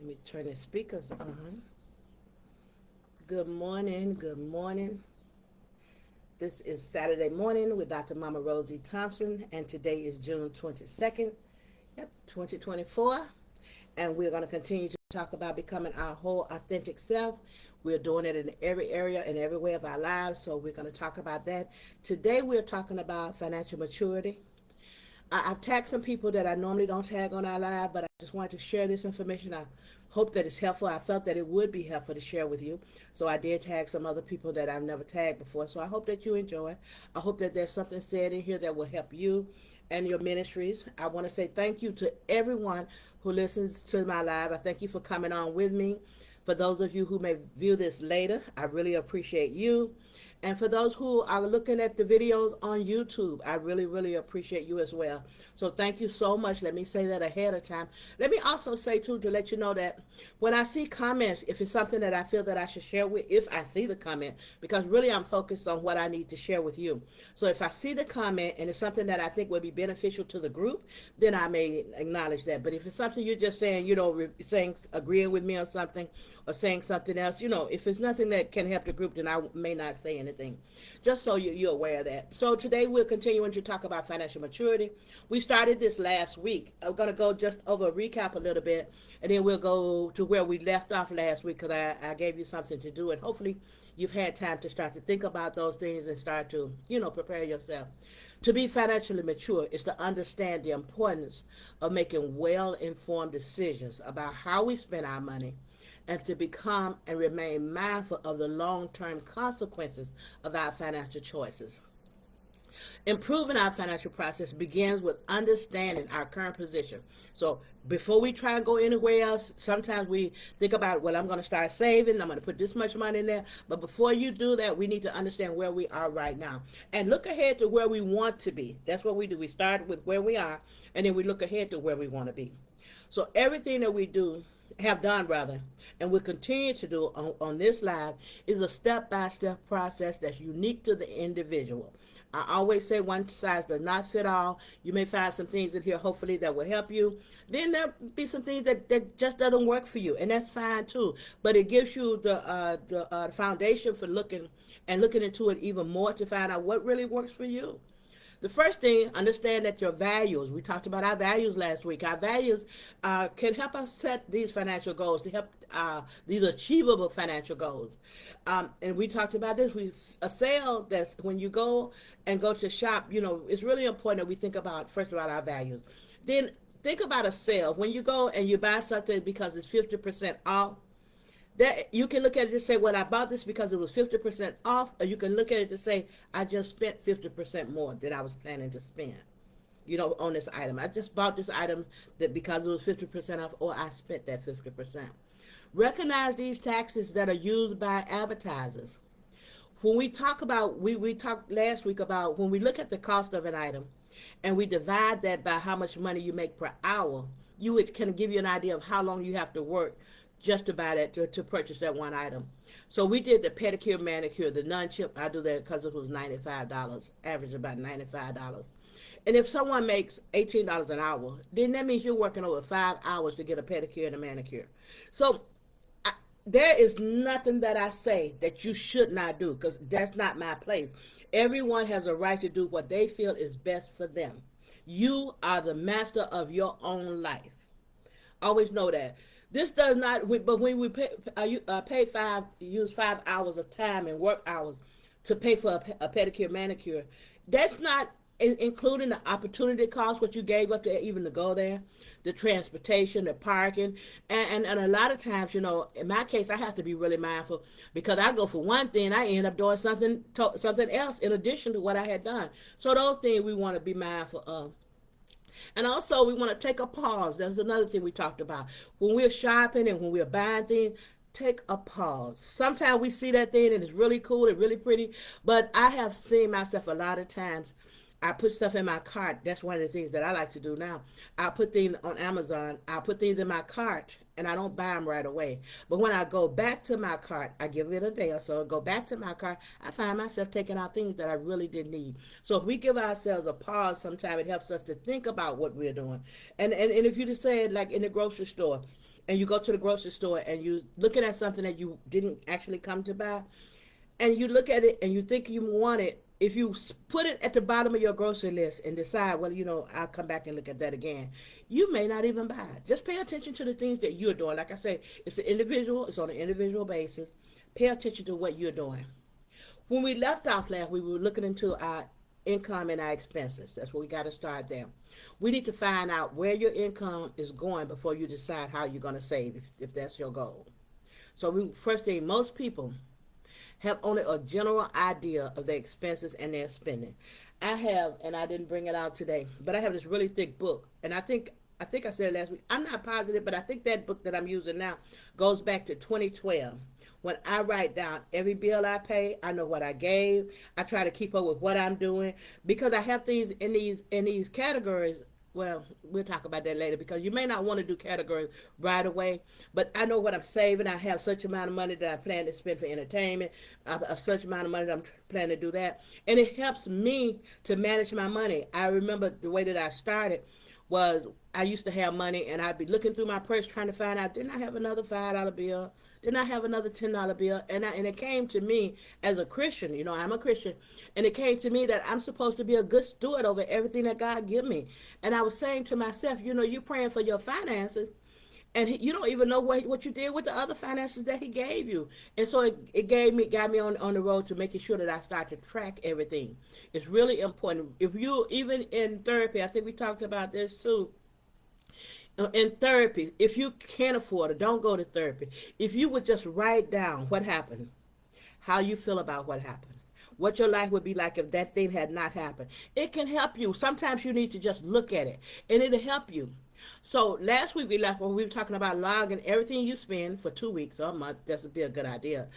Let me turn the speakers on. Good morning. Good morning. This is Saturday morning with Dr. Mama Rosie Thompson, and today is June 22nd, 2024. And we're going to continue to talk about becoming our whole authentic self. We're doing it in every area and every way of our lives, so we're going to talk about that. Today, we're talking about financial maturity. I've tagged some people that I normally don't tag on our live, but I just wanted to share this information. I hope that it's helpful. I felt that it would be helpful to share with you. So I did tag some other people that I've never tagged before. So I hope that you enjoy it. I hope that there's something said in here that will help you and your ministries. I want to say thank you to everyone who listens to my live. I thank you for coming on with me. For those of you who may view this later, I really appreciate you. And for those who are looking at the videos on YouTube, I really, really appreciate you as well. So thank you so much. Let me say that ahead of time. Let me also say, too, to let you know that when I see comments, if it's something that I feel that I should share with, if I see the comment, because really I'm focused on what I need to share with you. So if I see the comment and it's something that I think would be beneficial to the group, then I may acknowledge that. But if it's something you're just saying, saying, agreeing with me on something or saying something else, if it's nothing that can help the group, then I may not say anything. Just so you're aware of that. So today we're continuing to talk about financial maturity. We started this last week. I'm going to go just over a recap a little bit, and then we'll go to where we left off last week, because I gave you something to do, and hopefully you've had time to start to think about those things and start to, prepare yourself. To be financially mature is to understand the importance of making well-informed decisions about how we spend our money, and to become and remain mindful of the long-term consequences of our financial choices. Improving our financial process begins with understanding our current position. So before we try and go anywhere else, sometimes we think about, well, I'm going to start saving, I'm going to put this much money in there. But before you do that, we need to understand where we are right now and look ahead to where we want to be. That's what we do. We start with where we are, and then we look ahead to where we want to be. So everything that we do, have done rather, and will continue to do on this live, is a step-by-step process that's unique to the individual. I always say one size does not fit all. You may find some things in here, hopefully, that will help you. Then there'll be some things that just doesn't work for you, and that's fine too. But it gives you the foundation for looking into it even more to find out what really works for you. The first thing, understand that your values, we talked about our values last week. Our values can help us set these financial goals, to help these achievable financial goals. And we talked about this. A sale, that's when you go to shop, it's really important that we think about, first of all, our values. Then think about a sale. When you go and you buy something because it's 50% off, that you can look at it and say, well, I bought this because it was 50% off, or you can look at it to say, I just spent 50% more than I was planning to spend, on this item. I just bought this item that because it was 50% off, or I spent that 50%. Recognize these taxes that are used by advertisers. When we talk about, we talked last week about when we look at the cost of an item and we divide that by how much money you make per hour, it can give you an idea of how long you have to work just to buy that, to purchase that one item. So we did the pedicure, manicure, the non-chip. I do that because it was $95, average about $95. And if someone makes $18 an hour, then that means you're working over 5 hours to get a pedicure and a manicure. So there is nothing that I say that you should not do, because that's not my place. Everyone has a right to do what they feel is best for them. You are the master of your own life. Always know that. This does not, but when we use 5 hours of time and work hours to pay for a pedicure, manicure, that's not including the opportunity cost, what you gave up to even to go there, the transportation, the parking, and a lot of times, in my case, I have to be really mindful, because I go for one thing, I end up doing something else in addition to what I had done. So those things we want to be mindful of. And also, we want to take a pause. That's another thing we talked about. When we're shopping and when we're buying things, take a pause. Sometimes we see that thing and it's really cool and really pretty, but I have seen myself a lot of times. I put stuff in my cart. That's one of the things that I like to do now. I put things on Amazon. I put things in my cart, and I don't buy them right away. But when I go back to my cart, I give it a day or so, go back to my cart, I find myself taking out things that I really didn't need. So if we give ourselves a pause, sometimes it helps us to think about what we're doing. And if you just say it like in the grocery store, and you go to the grocery store and you looking at something that you didn't actually come to buy, and you look at it and you think you want it, if you put it at the bottom of your grocery list and decide, well, I'll come back and look at that again, you may not even buy it. Just pay attention to the things that you're doing. Like I say, it's on an individual basis. Pay attention to what you're doing. When we left off last, we were looking into our income and our expenses. That's where we got to start there. We need to find out where your income is going before you decide how you're going to save, if that's your goal. So first thing, most people have only a general idea of their expenses and their spending. I have, and I didn't bring it out today, but I have this really thick book, and I think I said it last week. I'm not positive, but I think that book that I'm using now goes back to 2012. When I write down every bill I pay, I know what I gave. I try to keep up with what I'm doing because I have things in these categories. Well, we'll talk about that later because you may not want to do categories right away, but I know what I'm saving. I have such amount of money that I plan to spend for entertainment, a such amount of money that I'm planning to do that. And it helps me to manage my money. I remember the way that I started was I used to have money and I'd be looking through my purse trying to find out, didn't I have another $5 bill? Didn't I have another $10 bill? And it came to me as a Christian, I'm a Christian, and it came to me that I'm supposed to be a good steward over everything that God give me. And I was saying to myself, you're praying for your finances, and you don't even know what you did with the other finances that He gave you. And so it got me on the road to making sure that I start to track everything. It's really important. If you even in therapy, I think we talked about this too. In therapy, if you can't afford it, don't go to therapy. If you would just write down what happened, how you feel about what happened, what your life would be like if that thing had not happened, it can help you. Sometimes you need to just look at it and it'll help you. So last week we left when we were talking about logging everything you spend for 2 weeks or a month. That would be a good idea.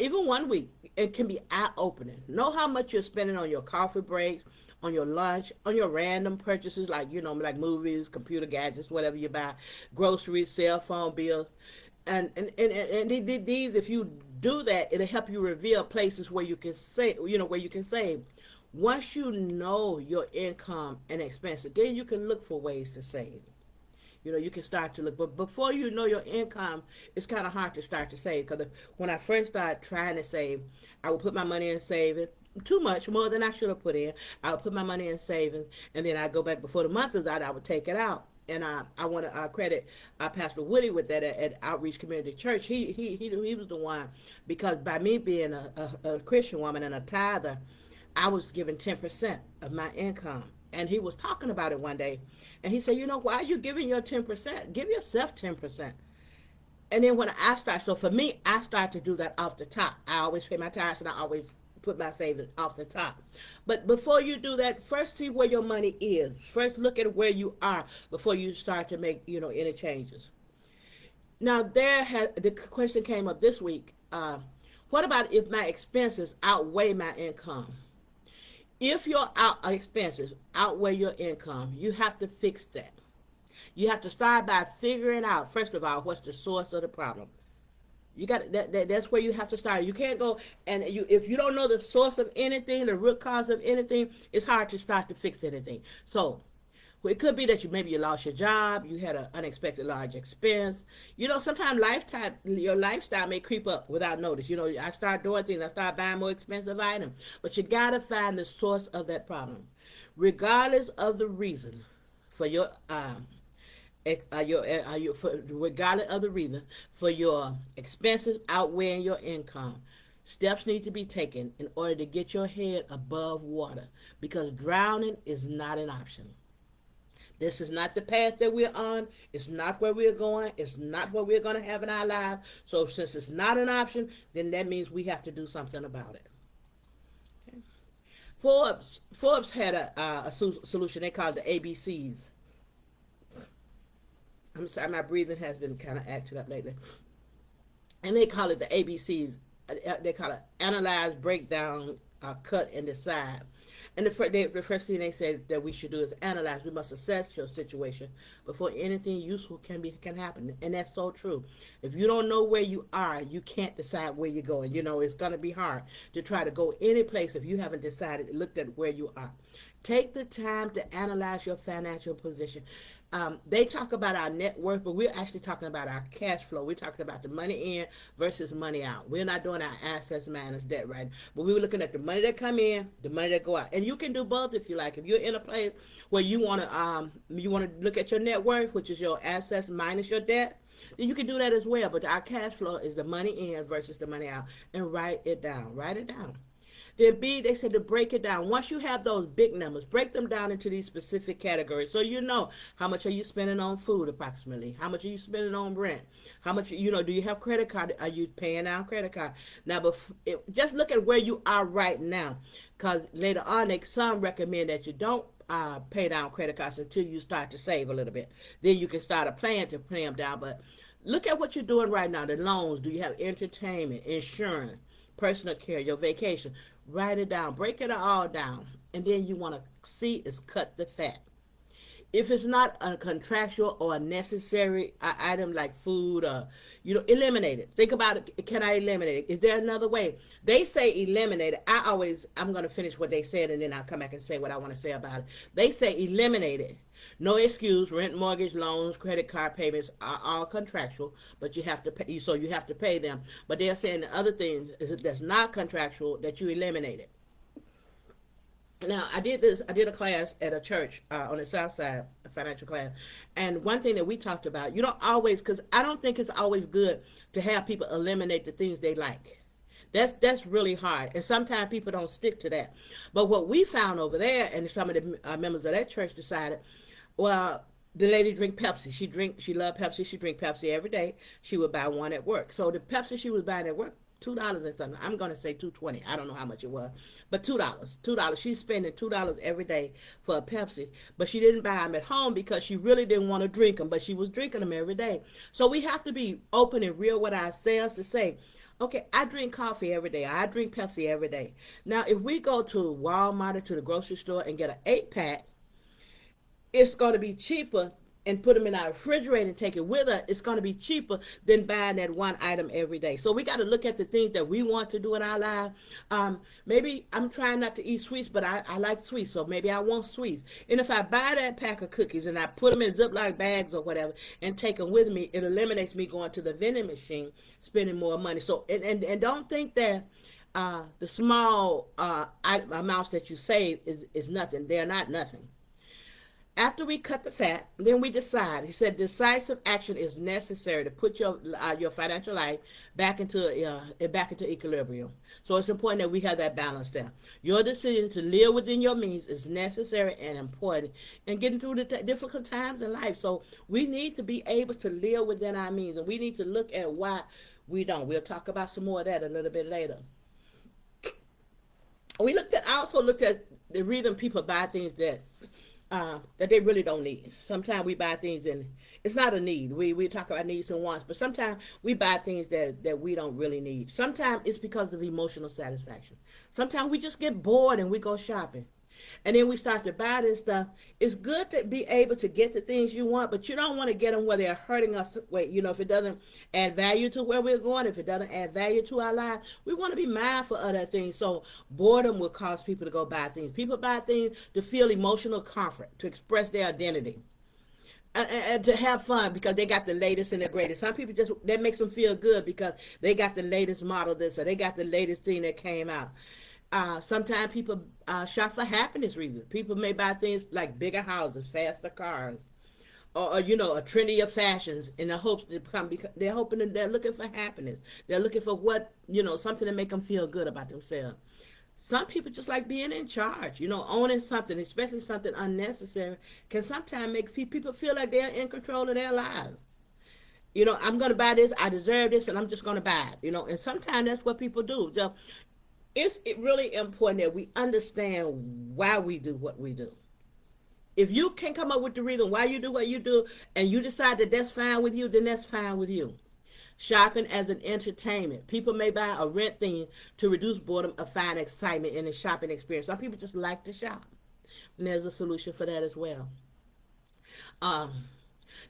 Even 1 week, it can be eye-opening. Know how much you're spending on your coffee breaks, on your lunch, on your random purchases like movies, computer gadgets, whatever you buy, groceries, cell phone bills. And these, if you do that, it'll help you reveal places where you can save, where you can save. Once you know your income and expenses, then you can look for ways to save. You can start to look. But before you know your income, it's kind of hard to start to save. Because when I first started trying to save, I would put my money in savings. Too much, more than I should have put in. I would put my money in savings, and then I'd go back before the month is out, I would take it out. And I want to credit Pastor Woody with that at Outreach Community Church. He was the one, because by me being a Christian woman and a tither, I was given 10% of my income. And he was talking about it one day, and he said, why are you giving your 10%? Give yourself 10%. And then when so for me, I start to do that off the top. I always pay my tithes, and I always put my savings off the top. But before you do that, first see where your money is. First look at where you are before you start to make any changes. Now the question came up this week. What about if my expenses outweigh my income? If your expenses outweigh your income, you have to fix that. You have to start by figuring out, first of all, what's the source of the problem. You got that's where you have to start. You can't go if you don't know the source of anything, the root cause of anything, it's hard to start to fix anything. So it could be that maybe you lost your job, you had an unexpected large expense. Sometimes your lifestyle may creep up without notice. I start doing things, I start buying more expensive items, but you gotta find the source of that problem, regardless of the reason for your regardless of the reason for your expenses outweighing your income. Steps need to be taken in order to get your head above water, because drowning is not an option. This is not the path that we're on. It's not where we're going. It's not what we're going to have in our lives. So since it's not an option, then that means we have to do something about it. Okay. Forbes had a solution. They called it the ABCs. I'm sorry, my breathing has been kind of acted up lately. And they call it the ABCs. They call it analyze, break down, cut, and decide. And the first thing they said that we should do is analyze. We must assess your situation before anything useful can happen. And that's so true. If you don't know where you are, you can't decide where you're going. It's going to be hard to try to go any place if you haven't decided, looked at where you are. Take the time to analyze your financial position. They talk about our net worth, but we're actually talking about our cash flow. We're talking about the money in versus money out. We're not doing our assets managed debt, right? But we were looking at the money that come in, the money that go out, and you can do both if you like. If you're in a place where you want to look at your net worth, which is your assets minus your debt, then you can do that as well. But our cash flow is the money in versus the money out, and write it down. Write it down. Then B, they said to break it down. Once you have those big numbers, break them down into these specific categories. So you know how much are you spending on food approximately? How much are you spending on rent? How much, do you have credit card? Are you paying down credit card? Now, just look at where you are right now. Because later on, some recommend that you don't pay down credit cards until you start to save a little bit. Then you can start a plan to pay them down. But look at what you're doing right now. The loans. Do you have entertainment, insurance, personal care, your vacation? Write it down. Break it all down. And then you want to see is cut the fat. If it's not a contractual or a necessary item like food or, eliminate it. Think about it. Can I eliminate it? Is there another way? They say eliminate it. I'm going to finish what they said and then I'll come back and say what I want to say about it. They say eliminate it. No excuse. Rent, mortgage, loans, credit card payments are all contractual, but you have to pay. So you have to pay them. But they're saying the other thing is that's not contractual that you eliminate it. Now, I did a class at a church on the south side, a financial class. And one thing that we talked about, you don't always, because I don't think it's always good to have people eliminate the things they like. That's really hard. And sometimes people don't stick to that. But what we found over there, and some of the members of that church decided, well, the lady drink Pepsi. She loved Pepsi. She drink Pepsi every day. She would buy one at work. So the Pepsi she was buying at work, $2 and something. I'm gonna say $2.20. I don't know how much it was, but $2. She's spending $2 every day for a Pepsi, but she didn't buy them at home because she really didn't want to drink them, but she was drinking them every day. So we have to be open and real with ourselves to say, okay, I drink coffee every day. I drink Pepsi every day. Now, if we go to Walmart or to the grocery store and get an 8-pack, it's going to be cheaper and put them in our refrigerator and take it with us. It's going to be cheaper than buying that one item every day. So we got to look at the things that we want to do in our life. Maybe I'm trying not to eat sweets, but I like sweets, so maybe I want sweets. And if I buy that pack of cookies and I put them in Ziploc bags or whatever and take them with me, it eliminates me going to the vending machine, spending more money. So and don't think that the small amounts that you save is nothing. They're not nothing. After we cut the fat, then we decide. He said decisive action is necessary to put your financial life back into equilibrium. So it's important that we have that balance there. Your decision to live within your means is necessary and important in getting through the difficult times in life. So we need to be able to live within our means, and we need to look at why we don't. We'll talk about some more of that a little bit later. I also looked at the reason people buy things that they really don't need. Sometimes we buy things and it's not a need. We talk about needs and wants, but sometimes we buy things that we don't really need. Sometimes it's because of emotional satisfaction. Sometimes we just get bored and we go shopping. And then we start to buy this stuff. It's good to be able to get the things you want, but you don't want to get them where they're hurting us. If it doesn't add value to where we're going, if it doesn't add value to our lives, we want to be mindful of that thing. So boredom will cause people to go buy things. People buy things to feel emotional comfort, to express their identity, and to have fun because they got the latest and the greatest. Some people that makes them feel good because they got the latest model this or they got the latest thing that came out. Sometimes people shop for happiness reasons. People may buy things like bigger houses, faster cars, or a trendier fashions in the hopes to they're looking for happiness. They're looking for something to make them feel good about themselves. Some people just like being in charge. Owning something, especially something unnecessary, can sometimes make people feel like they're in control of their lives. I'm going to buy this, I deserve this, and I'm just going to buy it. And sometimes that's what people do. So, it's really important that we understand why we do what we do. If you can come up with the reason why you do what you do and you decide that that's fine with you, then that's fine with you. Shopping as an entertainment. People may buy a rent thing to reduce boredom or find excitement in the shopping experience. Some people just like to shop. And there's a solution for that as well.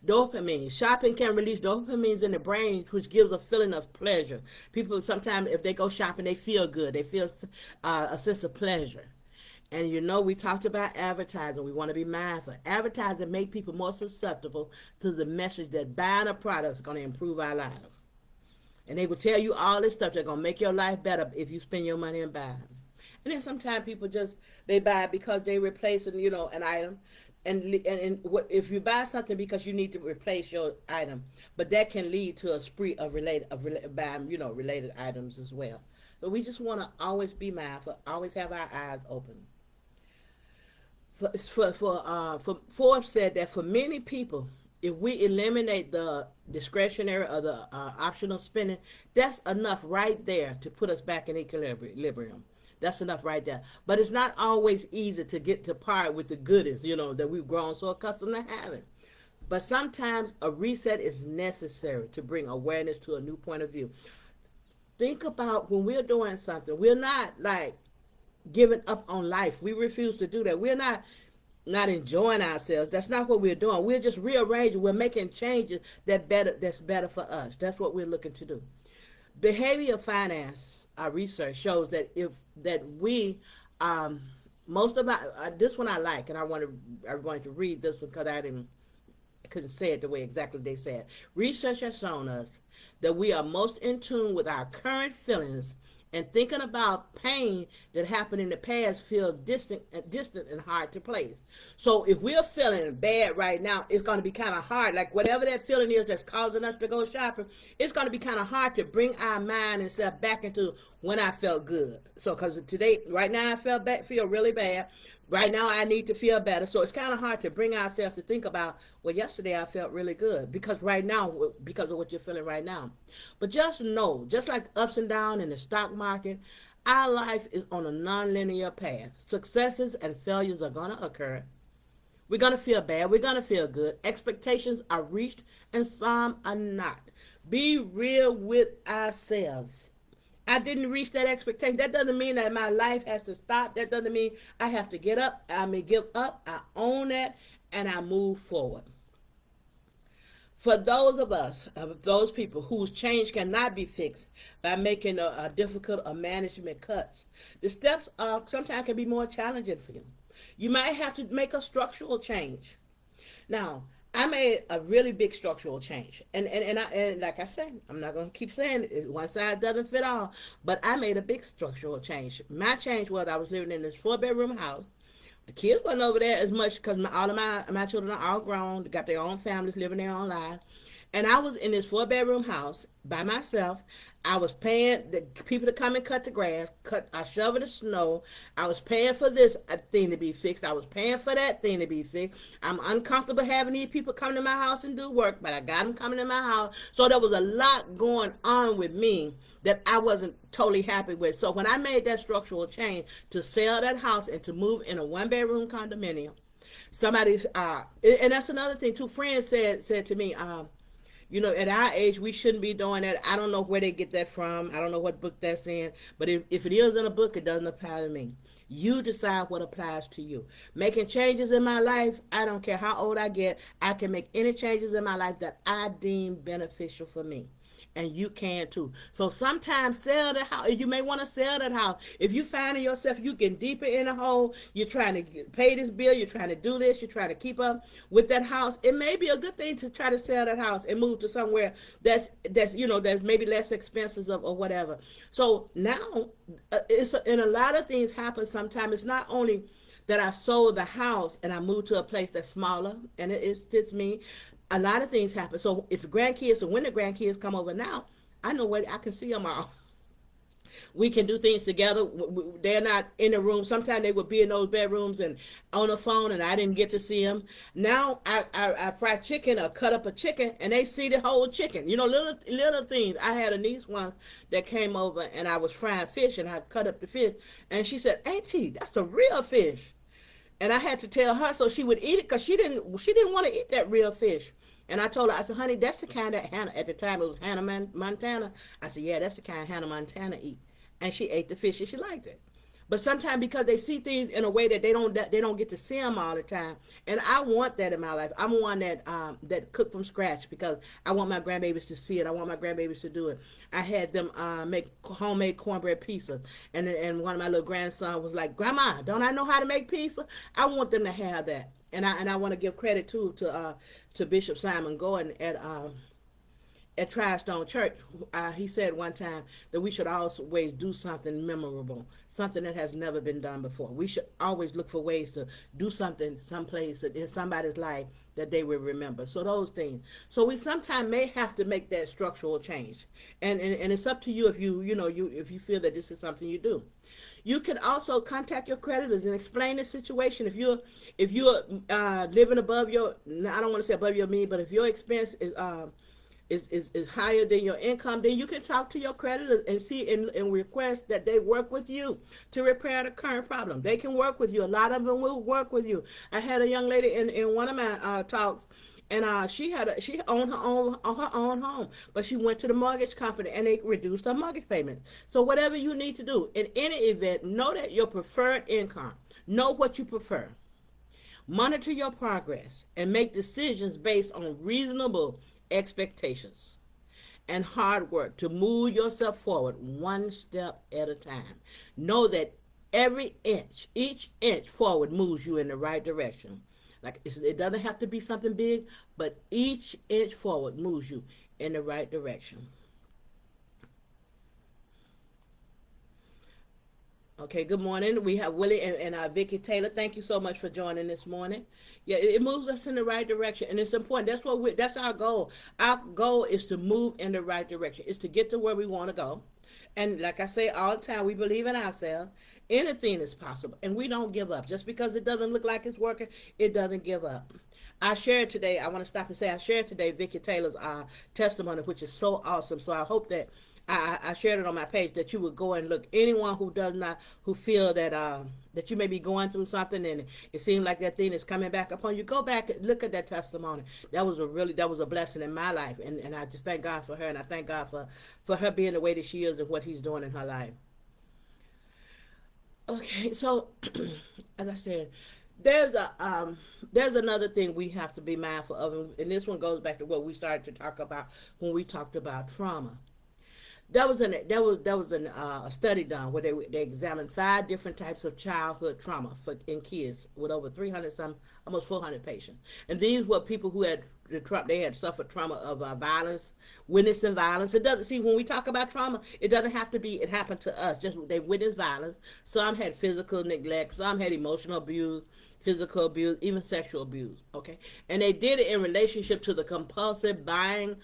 Dopamine. Shopping can release dopamines in the brain, which gives a feeling of pleasure. People sometimes, if they go shopping, they feel good. They feel a sense of pleasure. And you know, we talked about advertising. We want to be mindful. Advertising make people more susceptible to the message that buying a product is going to improve our lives. And they will tell you all this stuff that's going to make your life better if you spend your money and buy them. And then sometimes people just, they buy it because they replacing, an item. And if you buy something because you need to replace your item, but that can lead to a spree of buying, related items as well. So we just want to always be mindful, always have our eyes open. Forbes said that for many people, if we eliminate the discretionary or the optional spending, that's enough right there to put us back in equilibrium. That's enough right there. But it's not always easy to get to par with the goodies, that we've grown so accustomed to having. But sometimes a reset is necessary to bring awareness to a new point of view. Think about when we're doing something, we're not like giving up on life. We refuse to do that. We're not enjoying ourselves. That's not what we're doing. We're just rearranging. We're making changes that's better for us. That's what we're looking to do. Behavioral finance, our research shows that most of our this one I like, and I wanted to read this one because I couldn't say it the way exactly they said. Research has shown us that we are most in tune with our current feelings, and thinking about pain that happened in the past feels distant and hard to place. So if we're feeling bad right now, it's going to be kind of hard. Like whatever that feeling is that's causing us to go shopping, it's going to be kind of hard to bring our mind and self back into when I felt good. So because today, right now, I feel really bad. Right now, I need to feel better. So it's kind of hard to bring ourselves to think about, well, yesterday I felt really good because right now, because of what you're feeling right now. But just know, just like ups and downs in the stock market, our life is on a non-linear path. Successes and failures are going to occur. We're going to feel bad. We're going to feel good. Expectations are reached and some are not. Be real with ourselves. I didn't reach that expectation. That doesn't mean that my life has to stop. That doesn't mean I have to give up. I own that, and I move forward. For those of us, those people whose change cannot be fixed by making a difficult or management cuts, the steps sometimes can be more challenging for you. You might have to make a structural change. Now, I made a really big structural change, and like I said, I'm not gonna keep saying it, one size doesn't fit all, but I made a big structural change. My change was I was living in this 4-bedroom house. The kids wasn't over there as much because all of my children are all grown, they got their own families, living their own lives. And I was in this 4-bedroom house by myself. I was paying the people to come and cut the grass, I shovel the snow. I was paying for this thing to be fixed. I was paying for that thing to be fixed. I'm uncomfortable having these people come to my house and do work, but I got them coming to my house. So there was a lot going on with me that I wasn't totally happy with. So when I made that structural change to sell that house and to move in a 1-bedroom condominium, somebody and that's another thing too. Friends said to me, at our age, we shouldn't be doing that. I don't know where they get that from. I don't know what book that's in. But if it is in a book, it doesn't apply to me. You decide what applies to you. Making changes in my life, I don't care how old I get, I can make any changes in my life that I deem beneficial for me. And you can too. So sometimes sell the house. You may want to sell that house. If you finding yourself, you getting deeper in a hole, you're trying to pay this bill, you're trying to do this, you're trying to keep up with that house, it may be a good thing to try to sell that house and move to somewhere that's maybe less expensive or whatever. So now, and a lot of things happen sometimes. It's not only that I sold the house and I moved to a place that's smaller and it fits me. A lot of things happen. So if the grandkids or when the grandkids come over now, I know where I can see them all. We can do things together. They're not in the room. Sometimes they would be in those bedrooms and on the phone, and I didn't get to see them. Now I fry chicken or cut up a chicken, and they see the whole chicken. Little things. I had a niece once that came over, and I was frying fish, and I cut up the fish, and she said, "Auntie, that's a real fish." And I had to tell her so she would eat it because she didn't want to eat that real fish. And I told her, I said, honey, that's the kind that Hannah, at the time it was Hannah Montana. I said, yeah, that's the kind Hannah Montana eat. And she ate the fish and she liked it. But sometimes because they see things in a way that they don't get to see them all the time, and I want that in my life. I'm one that cook from scratch because I want my grandbabies to see it. I want my grandbabies to do it. I had them make homemade cornbread pizza, and one of my little grandsons was like, "Grandma, don't I know how to make pizza?" I want them to have that, and I want to give credit too to Bishop Simon Gordon at Tristone Church. He said one time that we should always do something memorable, something that has never been done before. We should always look for ways to do something someplace in somebody's life that they will remember. So those things. So we sometimes may have to make that structural change, and it's up to you if if you feel that this is something you do. You can also contact your creditors and explain the situation. If you're living above your, I don't want to say above your means, but if your expense is higher than your income, then you can talk to your creditors and see and request that they work with you to repair the current problem. They can work with you. A lot of them will work with you. I had a young lady in one of my talks, and she owned her own home, but she went to the mortgage company and they reduced her mortgage payment. So whatever you need to do in any event, know that your preferred income, know what you prefer. Monitor your progress and make decisions based on reasonable expectations and hard work to move yourself forward one step at a time. Know that each inch forward moves you in the right direction. Like it doesn't have to be something big, but each inch forward moves you in the right direction. Okay, good morning. We have Willie and Vicky Taylor. Thank you so much for joining this morning. Yeah, it moves us in the right direction, and it's important. That's our goal. Our goal is to move in the right direction. Is to get to where we want to go. And like I say all the time, we believe in ourselves. Anything is possible, and we don't give up. Just because it doesn't look like it's working, it doesn't give up. I shared today. I want to stop and say I shared today Vicky Taylor's testimony, which is so awesome. So I hope that I shared it on my page that you would go and look. Anyone who does not, who feel that you may be going through something and it seems like that thing is coming back upon you, go back and look at that testimony. That was a blessing in my life, and I just thank God for her, and I thank God for her being the way that she is and what He's doing in her life. Okay, so as I said, there's another thing we have to be mindful of, and this one goes back to what we started to talk about when we talked about trauma. A study done where they examined 5 different types of childhood trauma in kids with over 300 some almost 400 patients, and these were people who had they had suffered trauma of violence, witnessing violence. It doesn't see when we talk about trauma, it doesn't have to be it happened to us. Just they witnessed violence. Some had physical neglect, some had emotional abuse, physical abuse, even sexual abuse. Okay, and they did it in relationship to the compulsive buying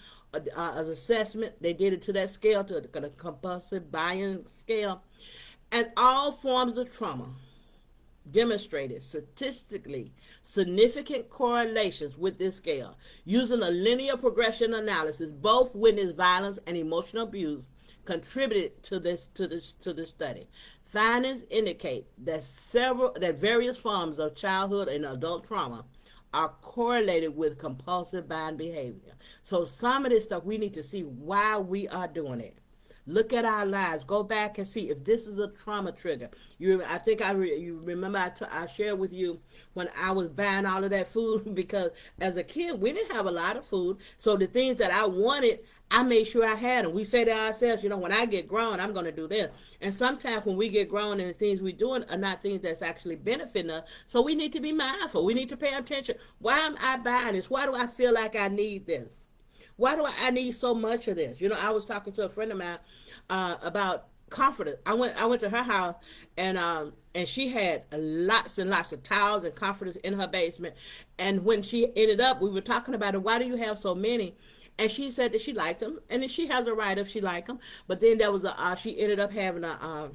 as assessment. They did it to that scale, to the compulsive buying scale, and all forms of trauma demonstrated statistically significant correlations with this scale. Using a linear progression analysis, both witness violence and emotional abuse contributed to this study. Findings indicate that various forms of childhood and adult trauma are correlated with compulsive buying behavior. So some of this stuff we need to see why we are doing it. Look at our lives. Go back and see if this is a trauma trigger. I think you remember I shared with you when I was buying all of that food because as a kid we didn't have a lot of food. So the things that I wanted, I made sure I had them. We say to ourselves, when I get grown, I'm going to do this. And sometimes when we get grown and the things we're doing are not things that's actually benefiting us. So we need to be mindful. We need to pay attention. Why am I buying this? Why do I feel like I need this? Why do I need so much of this? I was talking to a friend of mine about comforters. I went to her house and she had lots and lots of towels and comforters in her basement. And when she ended up, we were talking about it. Why do you have so many? And she said that she liked them, and then she has a right if she liked them. But then there was she ended up having a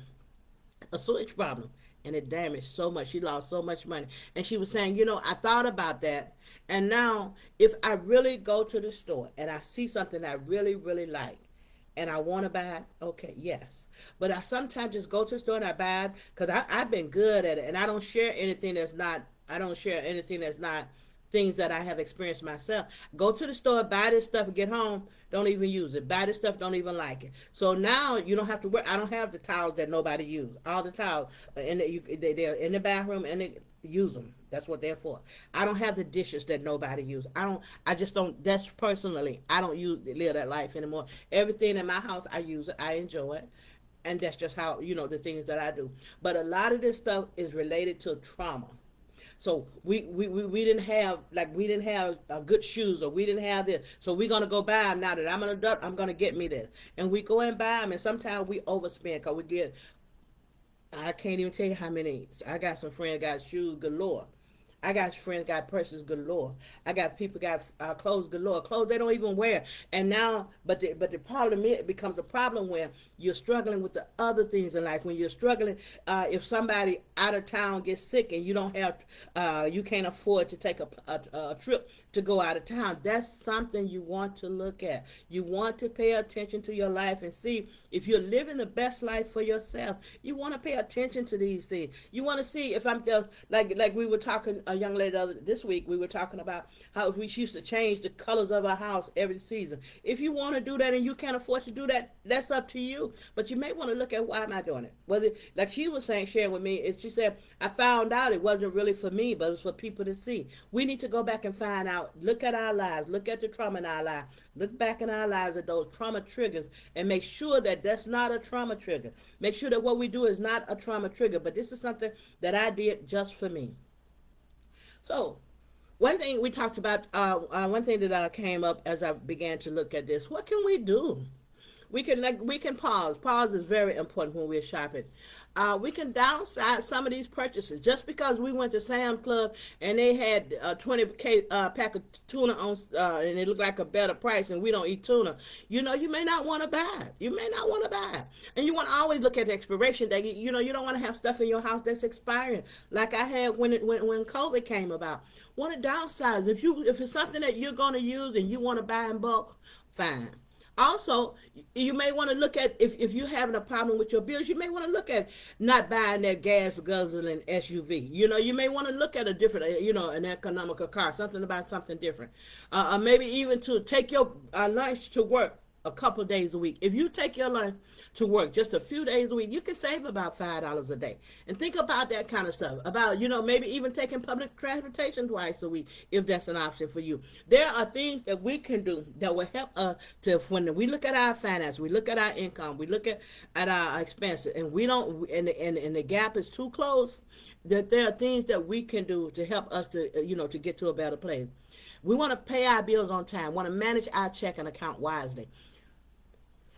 switch problem, and it damaged so much. She lost so much money, and she was saying, I thought about that, and now if I really go to the store and I see something I really, really like, and I want to buy it, okay, yes. But I sometimes just go to the store and I buy it because I've been good at it, and I don't share anything that's not things that I have experienced myself. Go to the store, buy this stuff, and get home, don't even use it. Buy this stuff, don't even like it. So now you don't have to work. I don't have the towels that nobody use. All the towels, they're in the bathroom, and they use them. That's what they're for. I don't have the dishes that nobody use. I don't. I just don't. That's personally. I don't live that life anymore. Everything in my house, I use it. I enjoy it, and that's just how the things that I do. But a lot of this stuff is related to trauma. So we didn't have good shoes, or we didn't have this. So we're gonna go buy them now that I'm an adult. I'm gonna get me this, and we go and buy them. And sometimes we overspend because we get. I can't even tell you how many. I got some friends got shoes galore. I got friends got purses galore. I got people got clothes galore. Clothes they don't even wear. And now, but the problem is, it becomes a problem when you're struggling with the other things in life. When you're struggling, if somebody out of town gets sick and you don't have, you can't afford to take a trip to go out of town. That's something you want to look at. You want to pay attention to your life and see if you're living the best life for yourself. You want to pay attention to these things. You want to see if I'm just like we were talking, a young lady this week, we were talking about how we used to change the colors of our house every season. If you want to do that and you can't afford to do that, that's up to you. But you may want to look at, why am I doing it? Whether, like she was saying, sharing with me, she said, I found out it wasn't really for me, but it was for people to see. We need to go back and find out, look at our lives, look at the trauma in our lives, look back in our lives at those trauma triggers, and make sure that that's not a trauma trigger. Make sure that what we do is not a trauma trigger, but this is something that I did just for me. So one thing we talked about, one thing that came up as I began to look at this, what can we do? We can pause. Pause is very important when we're shopping. We can downsize some of these purchases. Just because we went to Sam's Club and they had a 20 pack of tuna on, and it looked like a better price, and we don't eat tuna, you may not want to buy it. You may not want to buy it, and you want to always look at the expiration date. You don't want to have stuff in your house that's expiring, like I had when COVID came about. Want to downsize. If it's something that you're going to use and you want to buy in bulk, fine. Also, you may want to look at, if you're having a problem with your bills, you may want to look at not buying that gas guzzling SUV. You may want to look at a different, an economical car, something about something different. Or maybe even to take your lunch to work a couple of days a week. If you take your lunch to work just a few days a week, you can save about $5 a day. And think about that kind of stuff. About, maybe even taking public transportation twice a week, if that's an option for you. There are things that we can do that will help us to, when we look at our finances, we look at our income, we look at our expenses, and we don't, and the gap is too close, that there are things that we can do to help us to, to get to a better place. We want to pay our bills on time, want to manage our checking account wisely.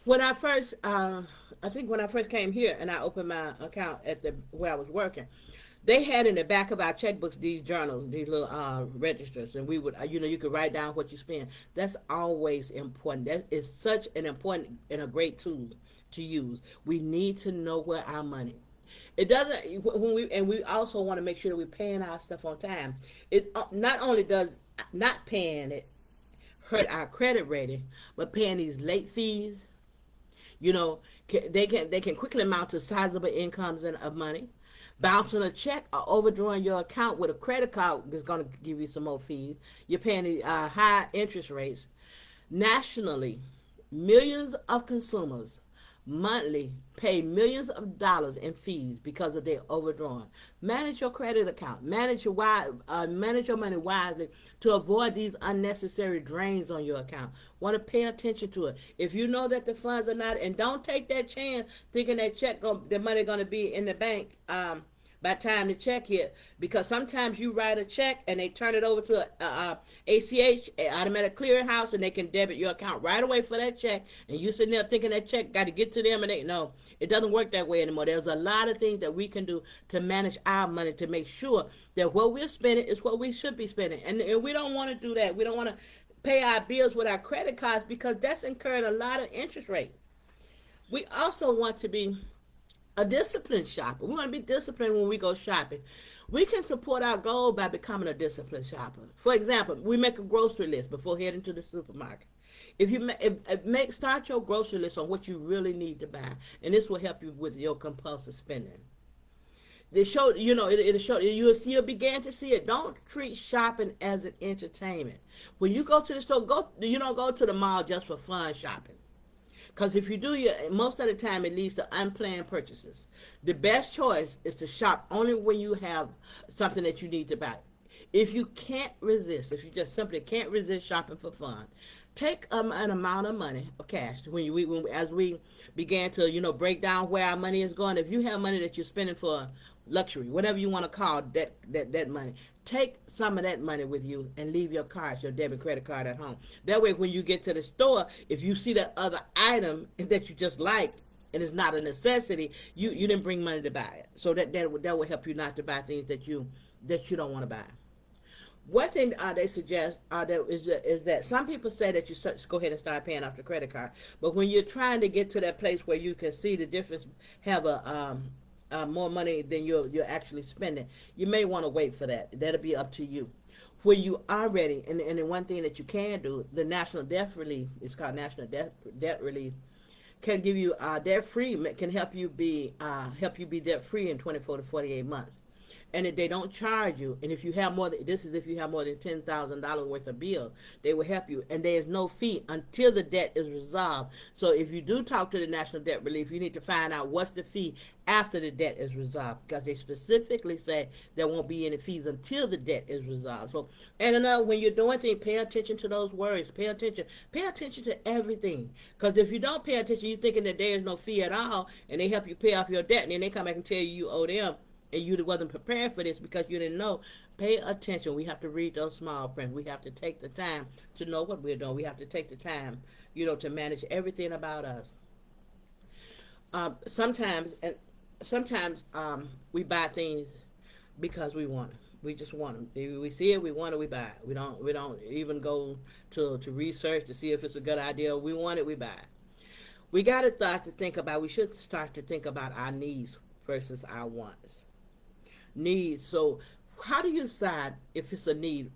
When I first, I think when I first came here and I opened my account at where I was working, they had in the back of our checkbooks these journals, these little registers, and we would, you could write down what you spend. That's always important. That is such an important and a great tool to use. We need to know where our money. It doesn't we also want to make sure that we're paying our stuff on time. It not only does not paying it hurt our credit rating, but paying these late fees. They can quickly amount to sizable incomes of money. Bouncing a check or overdrawing your account with a credit card is going to give you some more fees. You're paying high interest rates. Nationally, millions of consumers monthly pay millions of dollars in fees because of their overdrawing. Manage your credit account. Manage your money wisely to avoid these unnecessary drains on your account. Want to pay attention to it. If you know that the funds are not, and don't take that chance thinking that the money going to be in the bank by the time the check hit, because sometimes you write a check and they turn it over to ACH, automatic clearinghouse, and they can debit your account right away for that check, and you sitting there thinking that check got to get to them, and no, it doesn't work that way anymore. There's a lot of things that we can do to manage our money to make sure that what we're spending is what we should be spending, and we don't want to do that. We don't want to pay our bills with our credit cards because that's incurring a lot of interest rate. We also want to be a disciplined shopper. We want to be disciplined when we go shopping. We can support our goal by becoming a disciplined shopper. For example, we make a grocery list before heading to the supermarket. Start your grocery list on what you really need to buy, and this will help you with your compulsive spending. They show, it'll show, you'll begin to see it. Don't treat shopping as an entertainment. When you go to the store, you don't go to the mall just for fun shopping. Because if you do, most of the time it leads to unplanned purchases. The best choice is to shop only when you have something that you need to buy. If you can't resist, if you just simply can't resist shopping for fun, take an amount of money of cash as we began to break down where our money is going. If you have money that you're spending for luxury, whatever you want to call that money, take some of that money with you and leave your cards, your debit credit card at home. That way when you get to the store, if you see that other item that you just like and it's not a necessity, you didn't bring money to buy it. So that will help you not to buy things that you don't want to buy. One thing they suggest is that some people say that you go ahead and start paying off the credit card, but when you're trying to get to that place where you can see the difference, have more money than you're actually spending, you may want to wait for that. That'll be up to you. When you are ready, and the one thing that you can do, the National Debt Relief, it's called National Debt Relief, can give you debt free, can help you be debt free in 24 to 48 months. And if they don't charge you, and if you have more than $10,000 worth of bills, they will help you. And there is no fee until the debt is resolved. So if you do talk to the National Debt Relief, you need to find out what's the fee after the debt is resolved, because they specifically say there won't be any fees until the debt is resolved. So, and another, when you're doing things, pay attention to those words. Pay attention to everything. Because if you don't pay attention, you're thinking that there is no fee at all, and they help you pay off your debt, and then they come back and tell you owe them, and you wasn't prepared for this because you didn't know. Pay attention. We have to read those small print. We have to take the time to know what we're doing. We have to take the time, to manage everything about us. Sometimes we buy things because we want them. We just want them. If we see it, we want it, we buy it. We don't even go to research to see if it's a good idea. We want it, we buy it. We got to we should start to think about our needs versus our wants. Needs. So how do you decide if it's a need,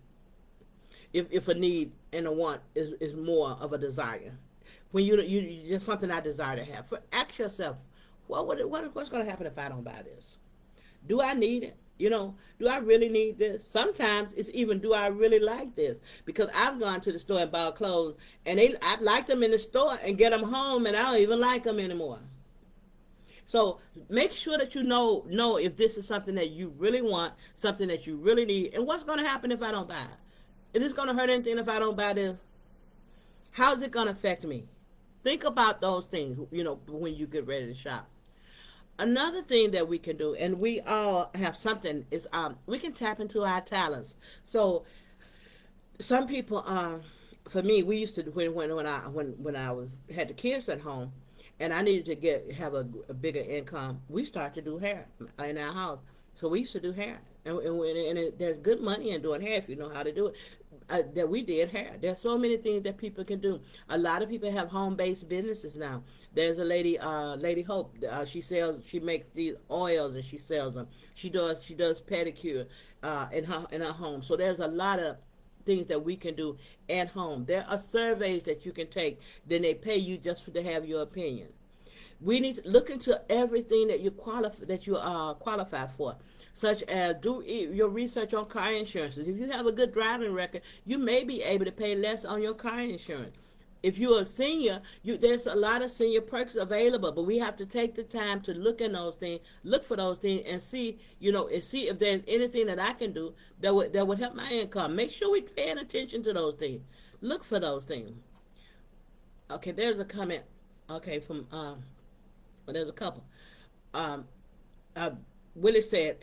if a need and a want is more of a desire? When you just something I desire to have. Ask yourself, what's going to happen if I don't buy this? Do I need it? Do I really need this? Sometimes it's even, do I really like this? Because I've gone to the store and bought clothes, and I like them in the store and get them home, and I don't even like them anymore. So make sure that you know if this is something that you really want, something that you really need, and what's going to happen if I don't buy it? Is this going to hurt anything if I don't buy this? How's it going to affect me? Think about those things, when you get ready to shop. Another thing that we can do, and we all have something, is we can tap into our talents. So some people, for me, we used to when I had the kids at home, and I needed to have a bigger income, we started to do hair in our house. So we used to do hair, and there's good money in doing hair if you know how to do it. That we did hair. There's so many things that people can do. A lot of people have home-based businesses now. There's a lady, Lady Hope. She makes these oils and she sells them. She does pedicure in her home. So there's a lot of things that we can do at home. There are surveys that you can take. Then they pay you just to have your opinion. We need to look into everything that you are qualified for, such as do your research on car insurances. If you have a good driving record, you may be able to pay less on your car insurance. If you're a senior, there's a lot of senior perks available, but we have to take the time to look for those things, and see if there's anything that I can do that would help my income. Make sure we're paying attention to those things. Look for those things. Okay, there's a comment. Okay, from there's a couple. Willie said,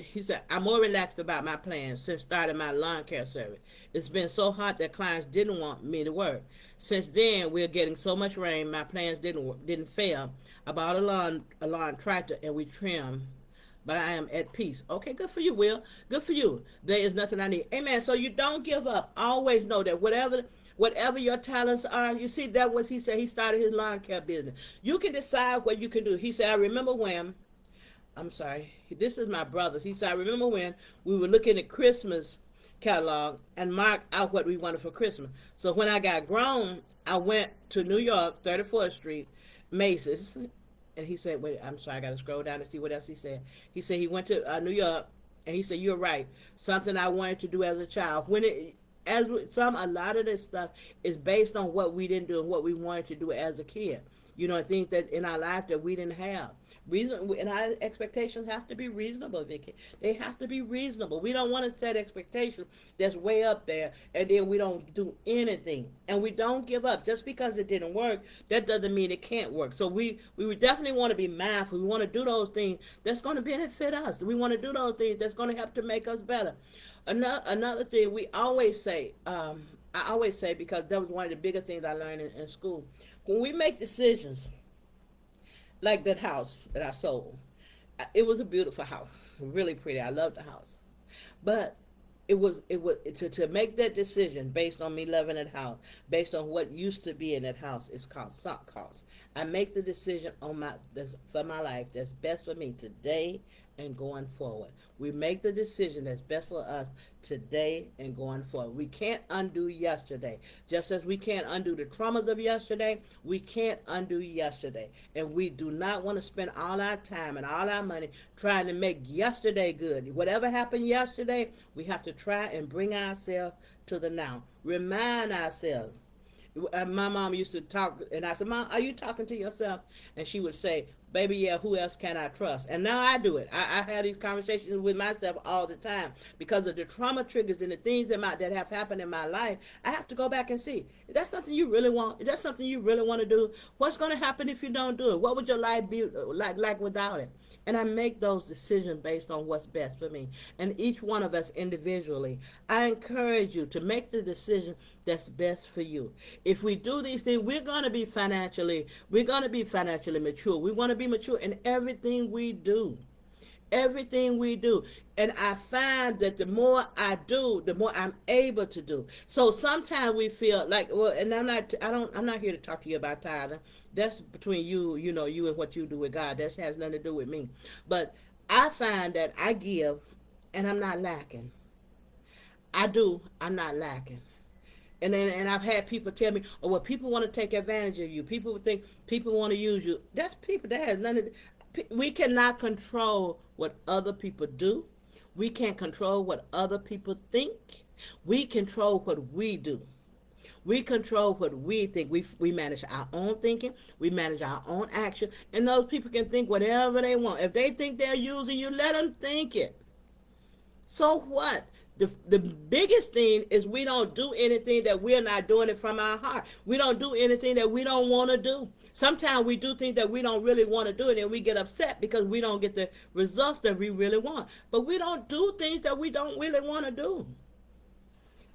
I'm more relaxed about my plans since starting my lawn care service. It's been so hot that clients didn't want me to work. Since then, we're getting so much rain, my plans didn't fail. I bought a lawn tractor and we trim, but I am at peace. Okay, good for you, Will. Good for you. There is nothing I need. Amen. So you don't give up. Always know that whatever your talents are, you see, that was, he said, he started his lawn care business. You can decide what you can do. He said, I remember when, I'm sorry, this is my brother's. He said, I remember when we were looking at Christmas catalog and marked out what we wanted for Christmas. So when I got grown, I went to New York, 34th Street, Macy's, And he said, wait, I'm sorry, I got to scroll down to see what else he said. He said he went to New York, and he said, you're right. Something I wanted to do as a child. When it, as a lot of this stuff is based on what we didn't do and what we wanted to do as a kid. You know, things that in our life that we didn't have. Reason and our expectations have to be reasonable, Vicky. They have to be reasonable. We don't want to set expectations that's way up there, and then we don't do anything, and we don't give up just because it didn't work. That doesn't mean it can't work. So we would definitely want to be mindful. We want to do those things that's going to benefit us. We want to do those things that's going to help to make us better. Another thing we always say, I always say, because that was one of the biggest things I learned in school. When we make decisions, like that house that I sold, it was a beautiful house, really pretty. I loved the house, but it was to make that decision based on me loving that house, based on what used to be in that house. It's called sunk cost. I make the decision for my life that's best for me today and going forward. We make the decision that's best for us today and going forward. We can't undo yesterday. Just as we can't undo the traumas of yesterday, we can't undo yesterday. And we do not want to spend all our time and all our money trying to make yesterday good. Whatever happened yesterday, we have to try and bring ourselves to the now. Remind ourselves. My mom used to talk, and I said, Mom, are you talking to yourself? And she would say, baby, yeah, who else can I trust? And now I do it. I have these conversations with myself all the time because of the trauma triggers and the things that have happened in my life. I have to go back and see, is that something you really want? Is that something you really want to do? What's going to happen if you don't do it? What would your life be like without it? And I make those decisions based on what's best for me. And each one of us individually, I encourage you to make the decision that's best for you. If we do these things, we're going to be financially mature. We want to be mature in everything we do. Everything we do. And I find that the more I do, the more I'm able to do. So sometimes we feel like, well, and I'm not here to talk to you about tithing. That's between you, you and what you do with God. That has nothing to do with me. But I find that I give and I'm not lacking. I'm not lacking. And I've had people tell me, oh, well, people want to take advantage of you. People think people want to use you. That's people. That has nothing. We cannot control what other people do. We can't control what other people think. We control what we do. We control what we think. We manage our own thinking. We manage our own action. And those people can think whatever they want. If they think they're using you, let them think it. So what? The biggest thing is we don't do anything that we're not doing it from our heart. We don't do anything that we don't want to do. Sometimes we do things that we don't really want to do, and then we get upset because we don't get the results that we really want. But we don't do things that we don't really want to do.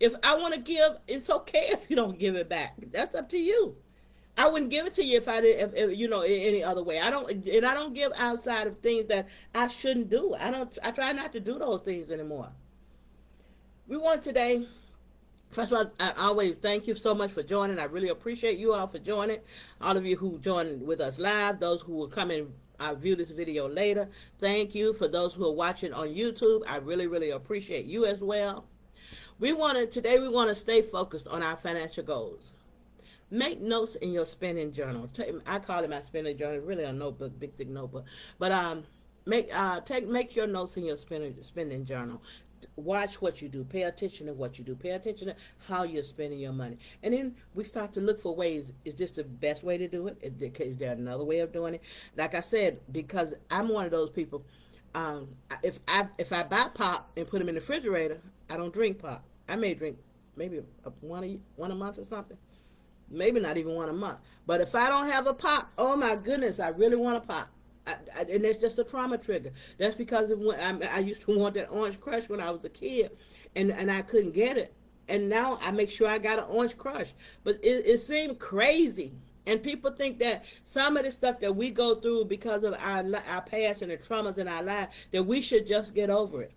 If I want to give, it's okay if you don't give it back. That's up to you. I wouldn't give it to you if I did, in any other way. I don't give outside of things that I shouldn't do. I try not to do those things anymore. We want today, first of all, I always thank you so much for joining. I really appreciate you all for joining. All of you who joined with us live, those who will come and view this video later, thank you. For those who are watching on YouTube, I really, really appreciate you as well. Today we want to stay focused on our financial goals. Make notes in your spending journal. I call it my spending journal. It's really a notebook, big thick notebook. But make your notes in your spending journal. Watch what you do. Pay attention to what you do. Pay attention to how you're spending your money. And then we start to look for ways. Is this the best way to do it? Is there another way of doing it? Like I said, because I'm one of those people, if I buy pop and put them in the refrigerator, I don't drink pop. I may drink maybe one a month or something. Maybe not even one a month. But if I don't have a pop, oh my goodness, I really want a pop. And it's just a trauma trigger. That's because of when I used to want that Orange Crush when I was a kid, and I couldn't get it. And now I make sure I got an Orange Crush. But it seemed crazy. And people think that some of the stuff that we go through because of our past and the traumas in our life, that we should just get over it.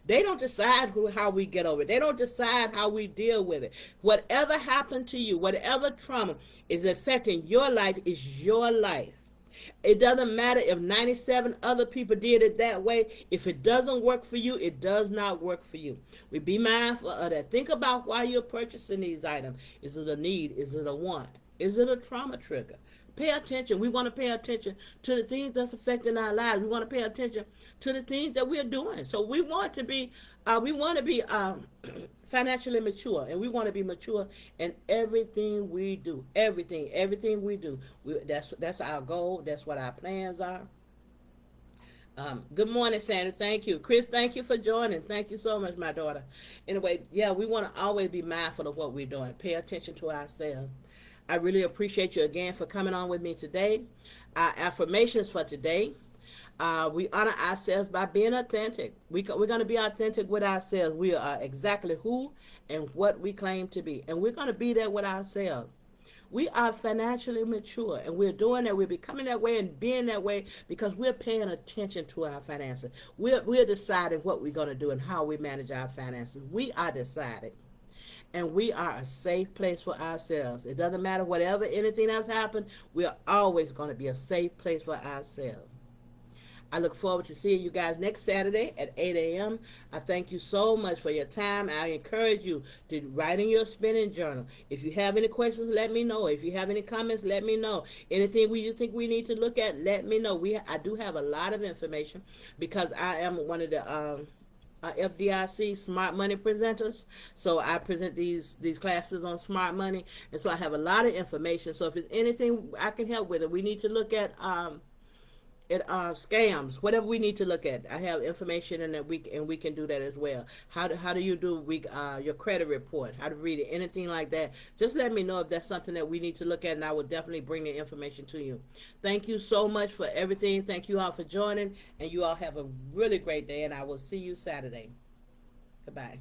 They don't decide how we get over it. They don't decide how we deal with it. Whatever happened to you, whatever trauma is affecting your life is your life. It doesn't matter if 97 other people did it that way. If it doesn't work for you, it does not work for you. We be mindful of that. Think about why you're purchasing these items. Is it a need? Is it a want? Is it a trauma trigger? pay attention. We want to pay attention to the things that's affecting our lives. We want to pay attention to the things that we're doing. So we want to be financially mature, and we want to be mature in everything we do. Everything we do. That's our goal. That's what our plans are. Good morning, Sandra. Thank you. Chris, thank you for joining. Thank you so much, my daughter. Anyway, yeah, we want to always be mindful of what we're doing. Pay attention to ourselves. I really appreciate you again for coming on with me today. Our affirmations for today. We honor ourselves by being authentic. We're going to be authentic with ourselves. We are exactly who and what we claim to be. And we're going to be there with ourselves. We are financially mature, and we're doing that. We're becoming that way and being that way because we're paying attention to our finances. We're deciding what we're going to do and how we manage our finances. We are deciding, and we are a safe place for ourselves. It doesn't matter anything else happened. We are always going to be a safe place for ourselves. I look forward to seeing you guys next Saturday at 8 a.m. I thank you so much for your time. I encourage you to write in your spinning journal. If you have any questions, let me know. If you have any comments, let me know. Anything you think we need to look at, let me know. I do have a lot of information because I am one of the FDIC smart money presenters. So I present these classes on smart money, and so I have a lot of information. So if there's anything I can help with, it we need to look at scams, whatever we need to look at, I have information in that we can do that as well. How do you do your credit report, how to read it, anything like that. Just let me know if that's something that we need to look at, and I will definitely bring the information to you. Thank you so much for everything. Thank you all for joining, and you all have a really great day, and I will see you Saturday. Goodbye.